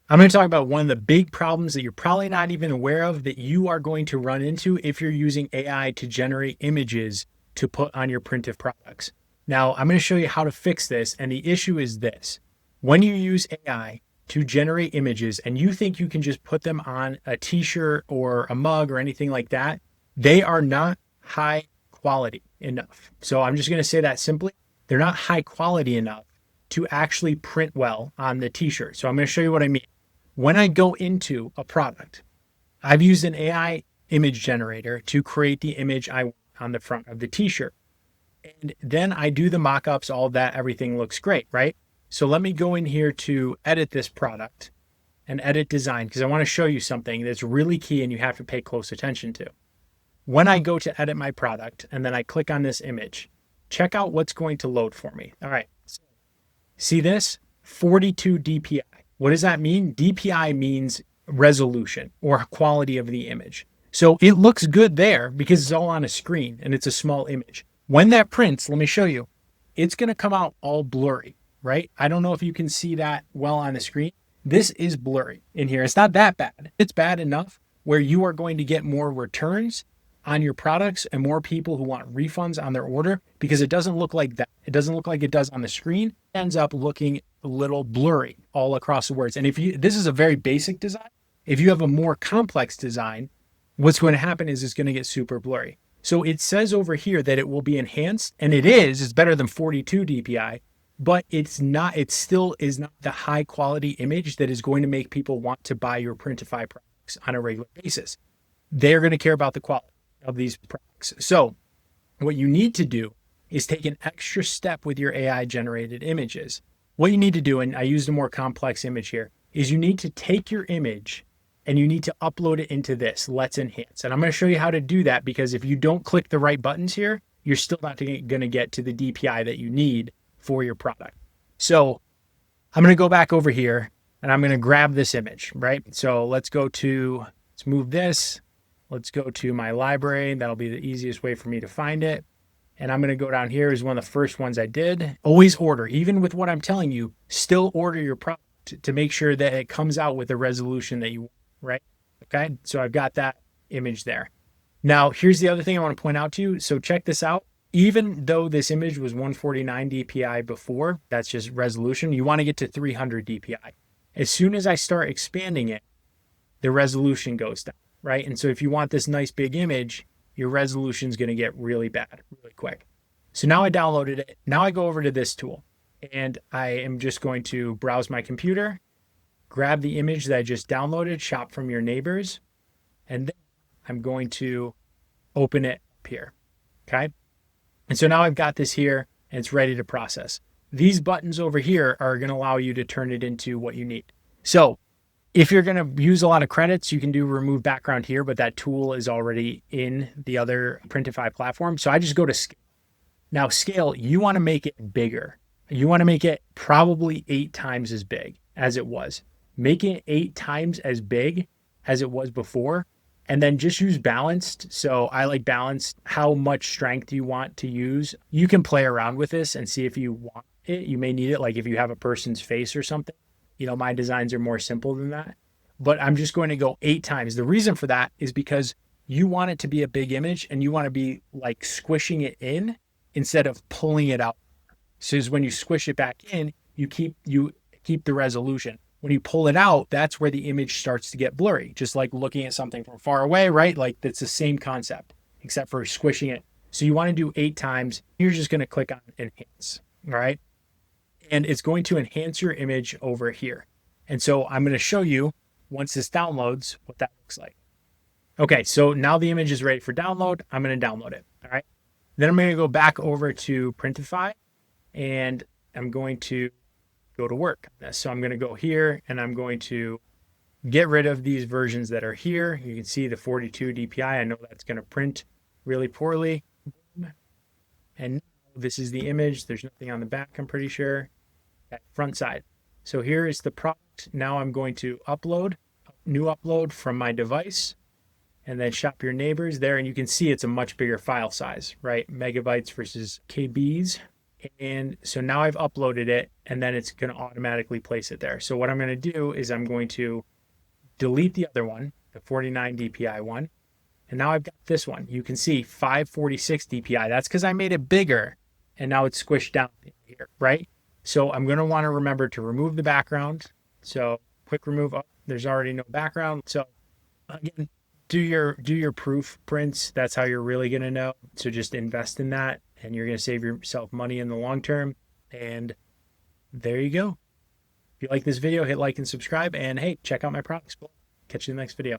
I'm going to talk about one of the big problems that you're probably not even aware of that you are going to run into if you're using AI to generate images to put on your Printif products. Now, I'm going to show you how to fix this. And the issue is this: when you use AI to generate images and you think you can just put them on a t shirt or a mug or anything like that, they are not high quality enough. So I'm just going to say that simply. They're not high quality enough to actually print well on the t shirt. So I'm going to show you what I mean. When I go into a product, I've used an AI image generator to create the image I want on the front of the t-shirt. And then I do the mock-ups, all that, everything looks great, right? So let me go in here to edit this product and edit design because I want to show you something that's really key and you have to pay close attention to. When I go to edit my product and then I click on this image, check out what's going to load for me. All right. See this? 42 DPI. What does that mean? DPI means resolution or quality of the image. So it looks good there because it's all on a screen and it's a small image. When that prints, let me show you, it's going to come out all blurry, right? I don't know if you can see that well on the screen. This is blurry in here. It's not that bad. It's bad enough where you are going to get more returns on your products and more people who want refunds on their order because it doesn't look like that. It doesn't look like it does on the screen. It ends up looking a little blurry all across the words. And if you, this is a very basic design. If you have a more complex design, what's going to happen is it's going to get super blurry. So it says over here that it will be enhanced, and it is. It's better than 42 DPI, but it's not. It still is not the high quality image that is going to make people want to buy your Printify products on a regular basis. They're going to care about the quality of these products. So what you need to do is take an extra step with your AI generated images. What you need to do, and I used a more complex image here, is you need to take your image and you need to upload it into this Let's Enhance. And I'm going to show you how to do that because if you don't click the right buttons here, you're still not going to get to the DPI that you need for your product. So I'm going to go back over here and I'm going to grab this image, right? So let's move this. Let's go to my library. That'll be the easiest way for me to find it. And I'm going to go down here is one of the first ones I did. Always order, even with what I'm telling you, still order your product to make sure that it comes out with the resolution that you want, right? Okay. So I've got that image there. Now, here's the other thing I want to point out to you. So check this out. Even though this image was 149 DPI before, that's just resolution, you want to get to 300 DPI. As soon as I start expanding it, the resolution goes down, right? And so if you want this nice big image, your resolution is going to get really bad really quick. So now I downloaded it. Now I go over to this tool and I am just going to browse my computer, grab the image that I just downloaded, shop from your neighbors, and then I'm going to open it up here. Okay. And so now I've got this here and it's ready to process. These buttons over here are going to allow you to turn it into what you need. So if you're going to use a lot of credits, you can do remove background here, but that tool is already in the other Printify platform. So I just go to scale. Now scale, you want to make it bigger. You want to make it probably 8 times as big as it was. Make it 8 times as big as it was before. And then just use balanced. So I like balanced. How much strength you want to use. You can play around with this and see if you want it. You may need it. Like if you have a person's face or something. You know, my designs are more simple than that, but I'm just going to go 8 times. The reason for that is because you want it to be a big image and you want to be like squishing it in instead of pulling it out. So when you squish it back in, you keep the resolution. When you pull it out, that's where the image starts to get blurry, just like looking at something from far away, right? Like that's the same concept, except for squishing it. So you want to do 8 times. You're just going to click on enhance, all right? And it's going to enhance your image over here. And so I'm going to show you once this downloads what that looks like. Okay, so now the image is ready for download. I'm going to download it. All right. Then I'm going to go back over to Printify and I'm going to go to work on this. So I'm going to go here and I'm going to get rid of these versions that are here. You can see the 42 DPI. I know that's going to print really poorly. And this is the image. There's nothing on the back, I'm pretty sure. Okay, front side. So here is the product. Now I'm going to upload, new upload from my device, and then shop your neighbors there. And you can see it's a much bigger file size, right? Megabytes versus KBs. And so now I've uploaded it, and then it's going to automatically place it there. So what I'm going to do is I'm going to delete the other one, the 49 DPI one. And now I've got this one. You can see 546 DPI. That's because I made it bigger and now it's squished down here, right? So I'm going to want to remember to remove the background. So quick remove. Oh, there's already no background. So again, do your proof prints. That's how you're really going to know. So just invest in that and you're going to save yourself money in the long term. And there you go. If you like this video, hit like and subscribe. And hey, check out my products below. Catch you in the next video.